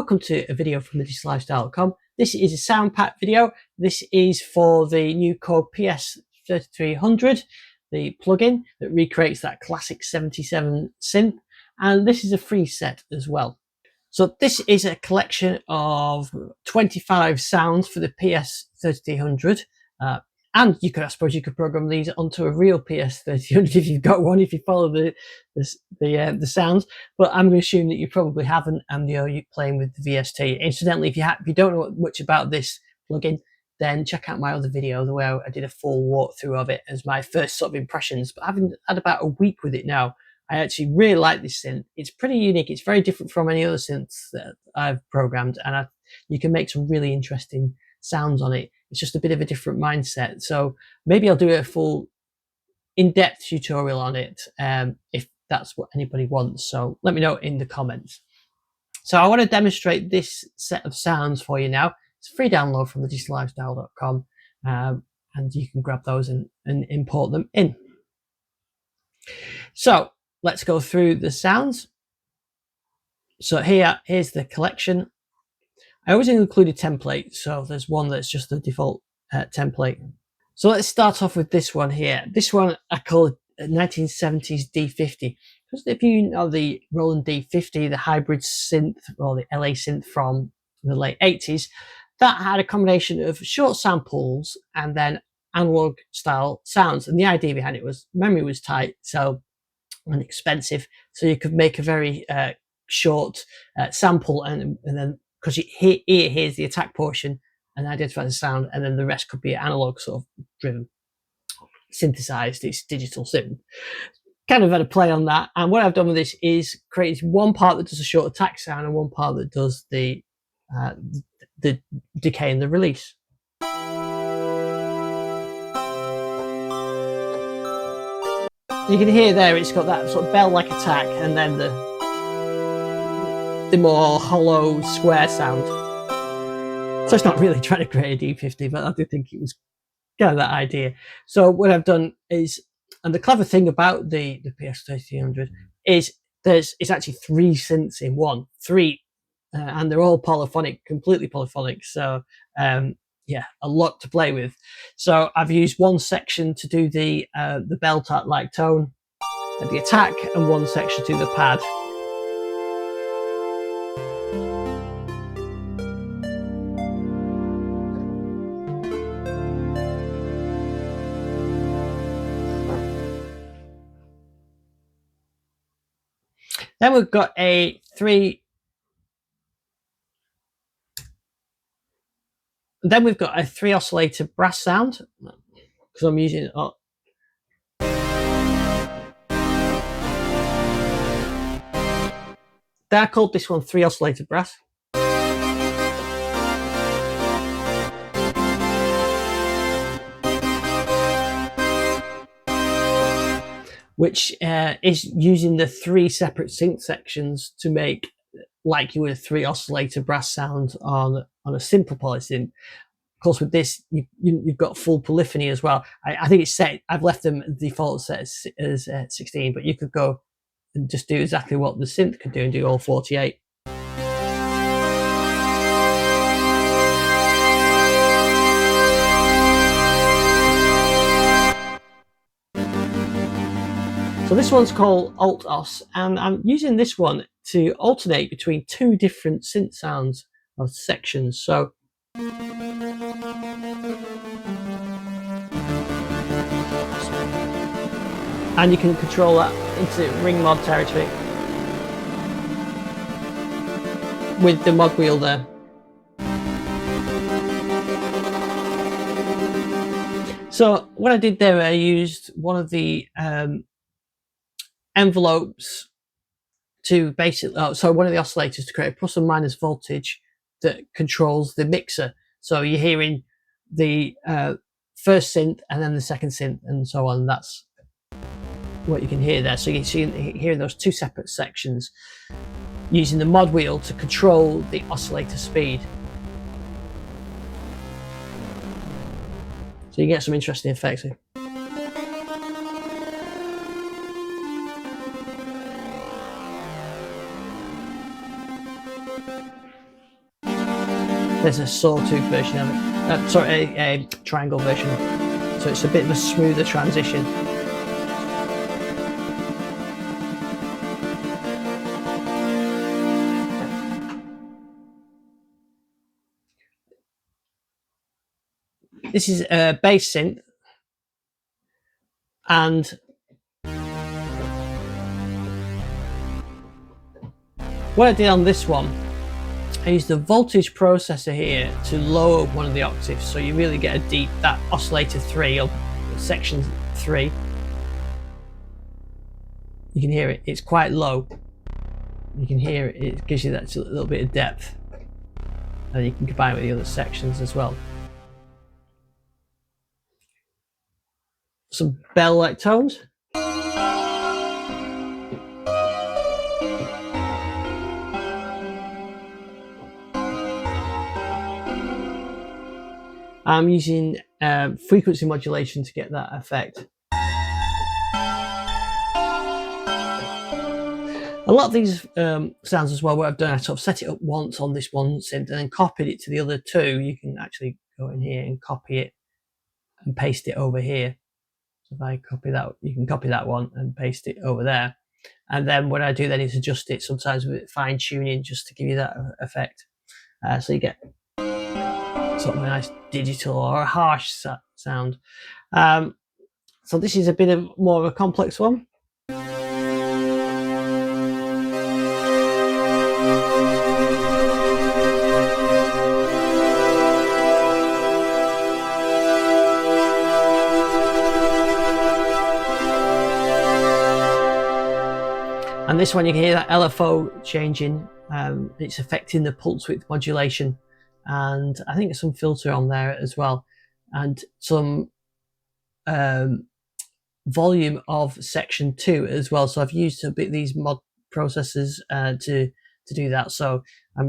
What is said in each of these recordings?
Welcome to a video from thedigital-lifestyle.com. This is a sound pack video. This is for the new Korg PS-3300, the plugin that recreates that classic 77 synth, and this is a free set as well. So this is a collection of 25 sounds for the PS-3300. And you could, I suppose, you could program these onto a real PS-3300 if you've got one, if you follow the sounds. But I'm going to assume that you probably haven't, and you're playing with the VST. Incidentally, if you don't know much about this plugin, then check out my other video where I did a full walkthrough of it as my first sort of impressions. But having had about a week with it now, I actually really like this synth. It's pretty unique. It's very different from any other synths that I've programmed, and you can make some really interesting sounds on it. It's just a bit of a different mindset. So maybe I'll do a full in-depth tutorial on it if that's what anybody wants. So let me know in the comments. So I want to demonstrate this set of sounds for you now. It's a free download from thedigital-lifestyle.com, and you can grab those and import them in. So let's go through the sounds. So here's the collection. I always include a template, so there's one that's just the default template. So let's start off with this one here. This one I call it a 1970s D50. Because if you know the Roland D50, the hybrid synth or the LA synth from the late 80s, that had a combination of short samples and then analog style sounds. And the idea behind it was memory was tight, and expensive, so you could make a very short sample, and then because your ear hears the attack portion and identifies the sound, and then the rest could be analog sort of driven, synthesized. It's digital synth. Kind of had a play on that, and what I've done with this is create one part that does a short attack sound and one part that does the decay and the release. You can hear there it's got that sort of bell-like attack and then the more hollow square sound. So it's not really trying to create a D50, but I do think it was kind of that idea. So what I've done is, and the clever thing about the PS-3300 is it's actually 3 synths in one, and they're all polyphonic, completely polyphonic. So yeah, a lot to play with. So I've used one section to do the bell-like tone, the attack, and one section to do the pad. Then we've got a 3 oscillator brass sound, because I'm using I called this one 3 oscillator brass. Which is using the 3 separate synth sections to make like you would a 3 oscillator brass sound on a simple polysynth. Of course, with this, you've got full polyphony as well. I think it's set. I've left them default set as 16, but you could go and just do exactly what the synth could do and do all 48. So this one's called Alt Os, and I'm using this one to alternate between 2 different synth sounds of sections. So and you can control that into ring mod territory with the mod wheel there. So what I did there, I used one of the envelopes to basically, one of the oscillators to create a plus and minus voltage that controls the mixer. So you're hearing the first synth and then the second synth and so on. That's what you can hear there. So you can hear those 2 separate sections using the mod wheel to control the oscillator speed. So you get some interesting effects here. There's a sawtooth version of it. Sorry, a triangle version. So it's a bit of a smoother transition. This is a bass synth, and what I did on this one, I used the voltage processor here to lower one of the octaves, so you really get a deep, that oscillator 3 or section 3. You can hear it, it's quite low. You can hear it, it gives you that little bit of depth. And you can combine it with the other sections as well. Some bell-like tones. I'm using frequency modulation to get that effect. A lot of these sounds as well, what I've done, I sort of set it up once on this one synth and then copied it to the other two. You can actually go in here and copy it and paste it over here. So if I copy that, you can copy that one and paste it over there. And then what I do then is adjust it sometimes with fine tuning just to give you that effect. So you get sort of a nice digital or a harsh sound. So this is a bit of more of a complex one. And this one you can hear that LFO changing, it's affecting the pulse width modulation, and I think there's some filter on there as well, and some volume of section 2 as well. So I've used a bit these mod processors to do that. So a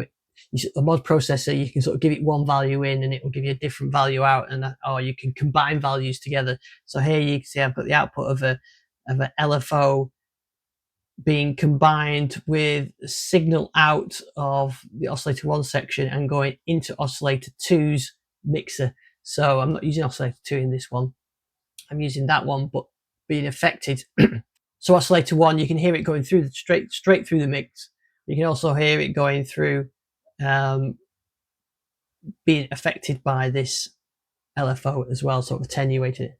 mod processor, you can sort of give it one value in and it will give you a different value out, and or you can combine values together. So here you can see I've got the output of an LFO being combined with signal out of the oscillator 1 section and going into oscillator 2's mixer. So I'm not using oscillator 2 in this one, I'm using that one, but being affected. So oscillator 1, you can hear it going through straight through the mix. You can also hear it going through, being affected by this LFO as well, sort of attenuated it.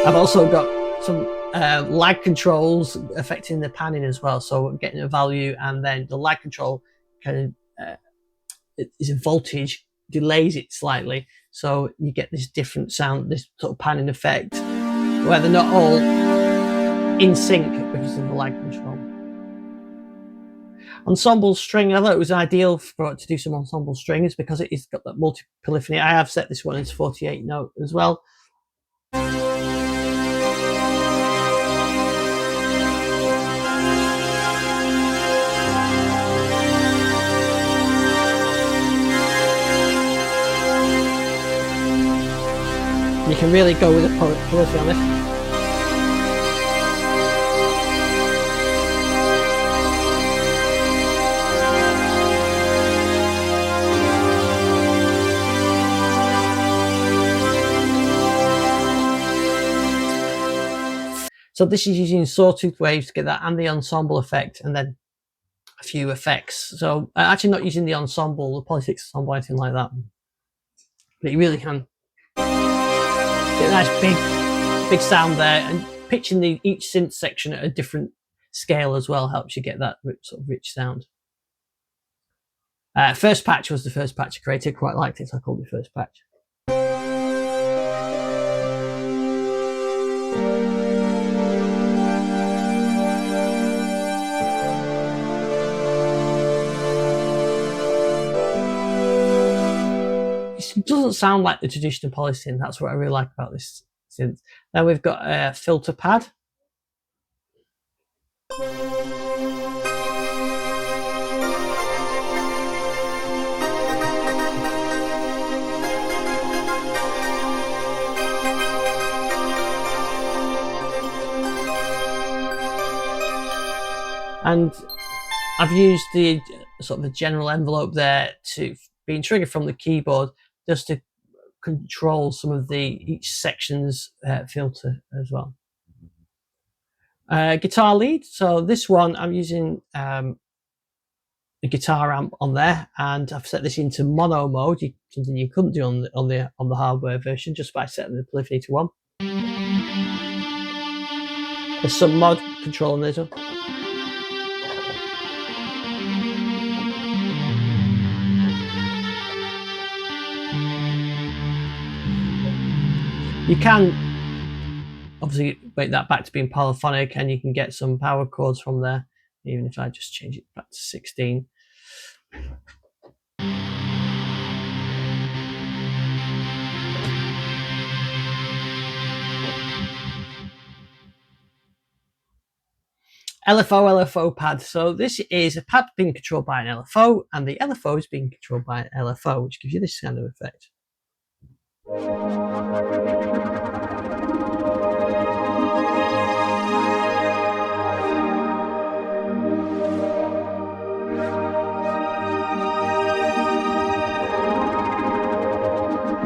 I've also got some lag controls affecting the panning as well, so getting a value, and then the lag control kind of is a voltage, delays it slightly, so you get this different sound, this sort of panning effect, where they're not all in sync because of the lag control. Ensemble string, I thought it was ideal for it to do some ensemble strings because it's got that multi polyphony. I have set this one as 48 note as well. You can really go with the polyphony on this. So this is using sawtooth waves to get that, and the ensemble effect, and then a few effects. So actually not using the ensemble, the polysynth ensemble, anything like that. But you really can get a nice big sound there, and pitching each synth section at a different scale as well helps you get that sort of rich sound. First patch was the first patch I created, quite liked it, so I called it first patch. It doesn't sound like the traditional polysynth. That's what I really like about this synth. Then we've got a filter pad. And I've used the sort of a general envelope there to being triggered from the keyboard, just to control some of each section's filter as well. Guitar lead. So this one I'm using the guitar amp on there, and I've set this into mono mode, something you couldn't do on the hardware version just by setting the Polyphony to 1. There's some mod control on this one. You can obviously make that back to being polyphonic, and you can get some power chords from there, even if I just change it back to 16. LFO pad. So this is a pad being controlled by an LFO, and the LFO is being controlled by an LFO, which gives you this kind of effect.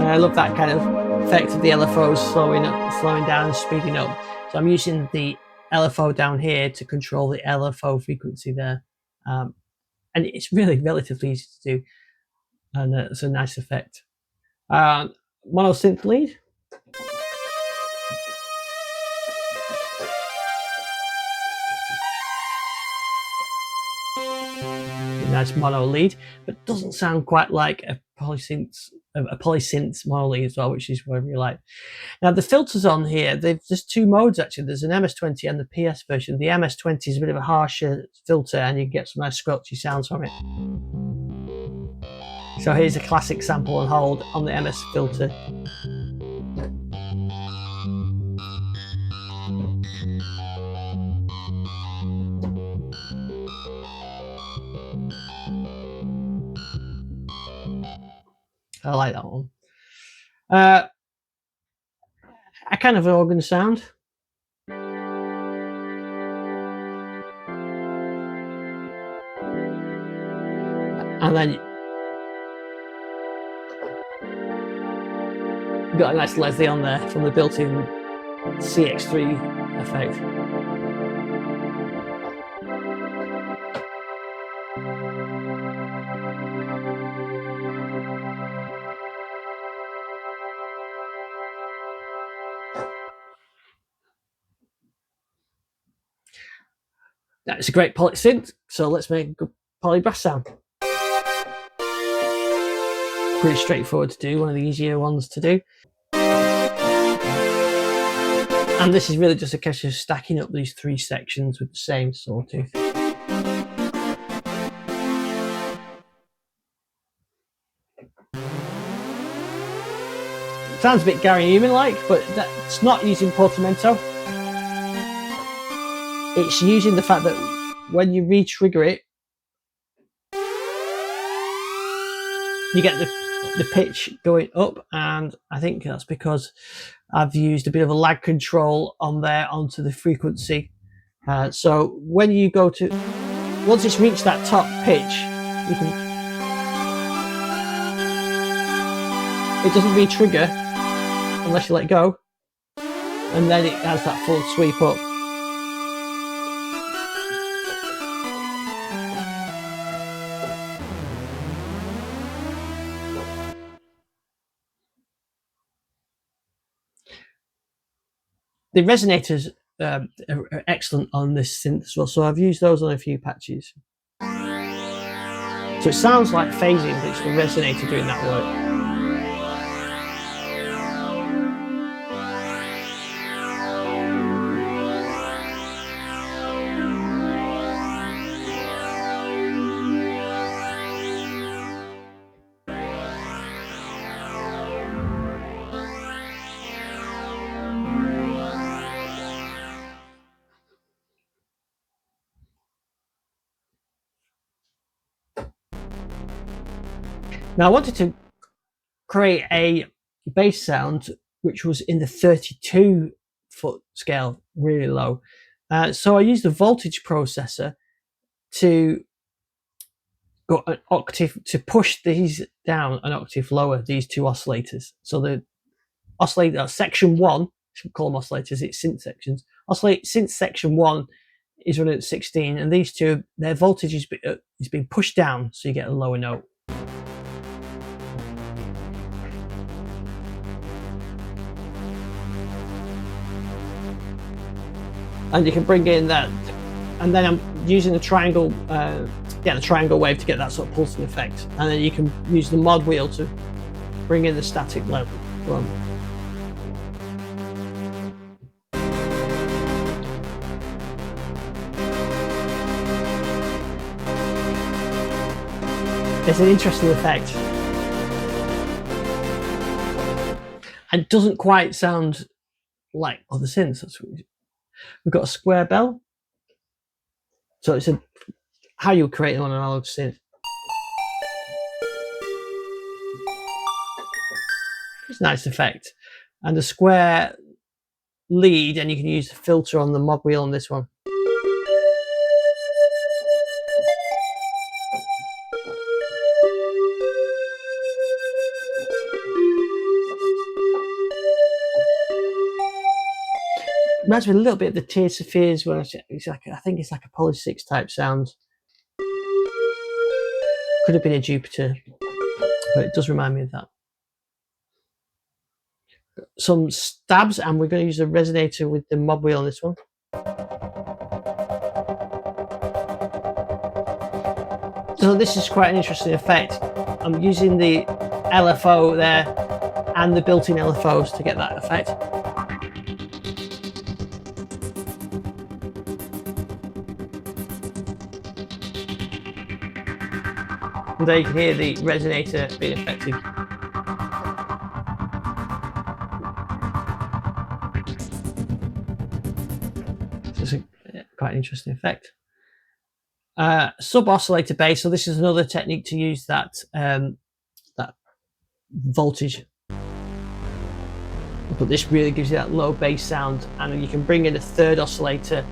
I love that kind of effect of the LFOs slowing down and speeding up. So I'm using the LFO down here to control the LFO frequency there, and it's really relatively easy to do, and it's a nice effect. Mono synth lead. Nice mono lead, but doesn't sound quite like a polysynth mono lead as well, which is whatever you like. Now the filters on here, there's two modes actually. There's an MS-20 and the PS version. The MS-20 is a bit of a harsher filter, and you get some nice squelchy sounds from it. So here's a classic sample on hold on the MS filter. I like that one. A kind of an organ sound. And then you've got a nice Leslie on there from the built-in CX3 effect. It's a great polysynth, so let's make a good poly brass sound. Pretty straightforward to do, one of the easier ones to do. And this is really just a case of stacking up these three sections with the same sawtooth. Sounds a bit Gary Newman-like, but that's not using portamento. It's using the fact that when you re-trigger it, you get the pitch going up, and I think that's because I've used a bit of a lag control on there onto the frequency. So when you go to, once it's reached that top pitch, you can, it doesn't re-trigger unless you let go, and then it has that full sweep up. The resonators are excellent on this synth as well, so I've used those on a few patches. So it sounds like phasing, but it's the resonator doing that work. Now I wanted to create a bass sound which was in the 32-foot scale, really low. So I used the voltage processor to got an octave to push these down an octave lower, these two oscillators. So the oscillator section 1, should call them oscillators, it's synth sections. Synth section 1 is running at 16, and these two, their voltage is being pushed down, so you get a lower note. And you can bring in that, and then I'm using the triangle, the triangle wave to get that sort of pulsing effect, and then you can use the mod wheel to bring in the static level. It's an interesting effect, and it doesn't quite sound like other synths. We've got a square bell, so it's how you create it on an analog synth. It's a nice effect, and a square lead, and you can use the filter on the mod wheel on this one. Reminds me a little bit of the Tears for Fears, where it's like, I think it's like a polysynth type sound. Could have been a Jupiter, but it does remind me of that. Some stabs, and we're going to use a resonator with the mod wheel on this one. So this is quite an interesting effect. I'm using the LFO there and the built-in LFOs to get that effect. And there you can hear the resonator being effective. So it's quite an interesting effect. Sub-oscillator bass. So this is another technique to use that that voltage. But this really gives you that low bass sound, and you can bring in a third oscillator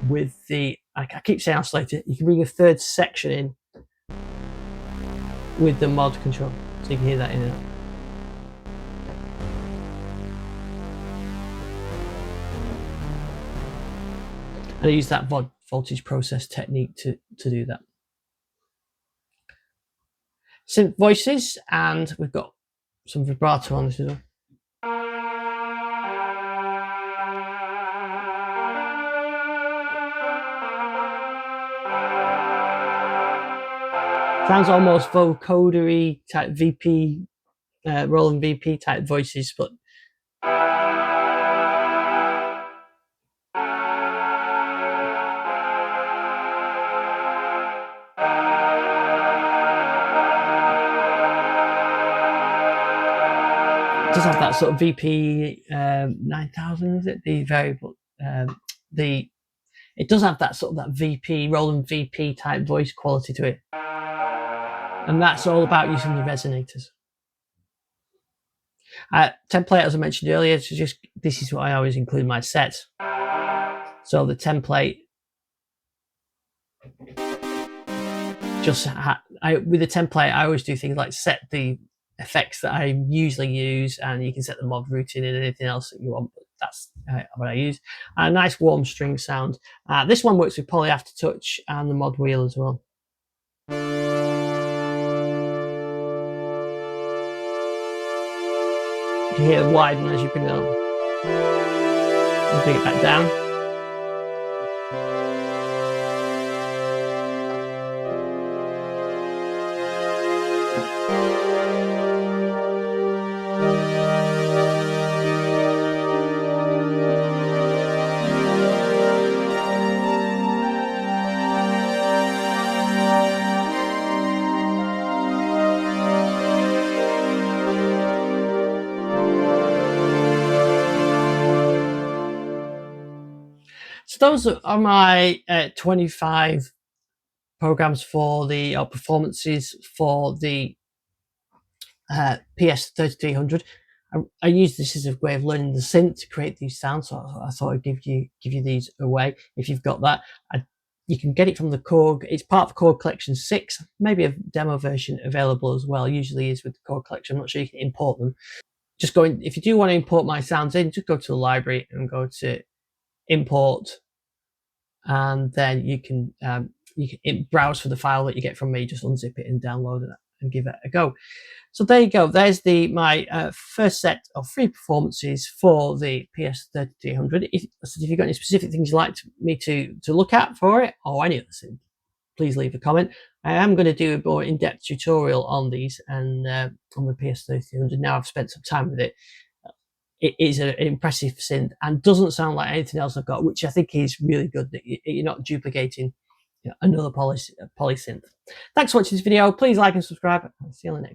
with the, I keep saying oscillator, you can bring a third section in with the mod control, so you can hear that in and out. And I use that voltage process technique to do that. Synth voices, and we've got some vibrato on this as well. Sounds almost vocodery type VP, Roland VP type voices, but it does have that sort of VP 9000, is it? The variable, it does have that sort of that VP, Roland VP type voice quality to it. And that's all about using the resonators. Template, as I mentioned earlier, so this is what I always include in my sets. So the template, with the template, I always do things like set the effects that I usually use, and you can set the mod routing and anything else that you want. But that's what I use. A nice warm string sound. This one works with Poly Aftertouch and the mod wheel as well. You can hear it widen as you bring it up. And bring it back down. So those are my 25 programs for the performances for the PS-3300. I use this as a way of learning the synth to create these sounds, so I thought I'd give you these away if you've got that. You can get it from the Korg. It's part of Korg Collection 6, maybe a demo version available as well. Usually is with the Korg Collection. I'm not sure you can import them. Just go in, if you do want to import my sounds in, just go to the library and go to import, and then you can browse for the file that you get from me. Just unzip it and download it and give it a go. So there you go. There's my first set of 3 performances for the PS-3300. If you've got any specific things you'd like me to look at for it, or any other thing, please leave a comment. I am going to do a more in-depth tutorial on these and on the PS-3300. Now I've spent some time with it. It is an impressive synth and doesn't sound like anything else I've got, which I think is really good, that you're not duplicating another polysynth. Thanks for watching this video. Please like and subscribe. I'll see you on the next.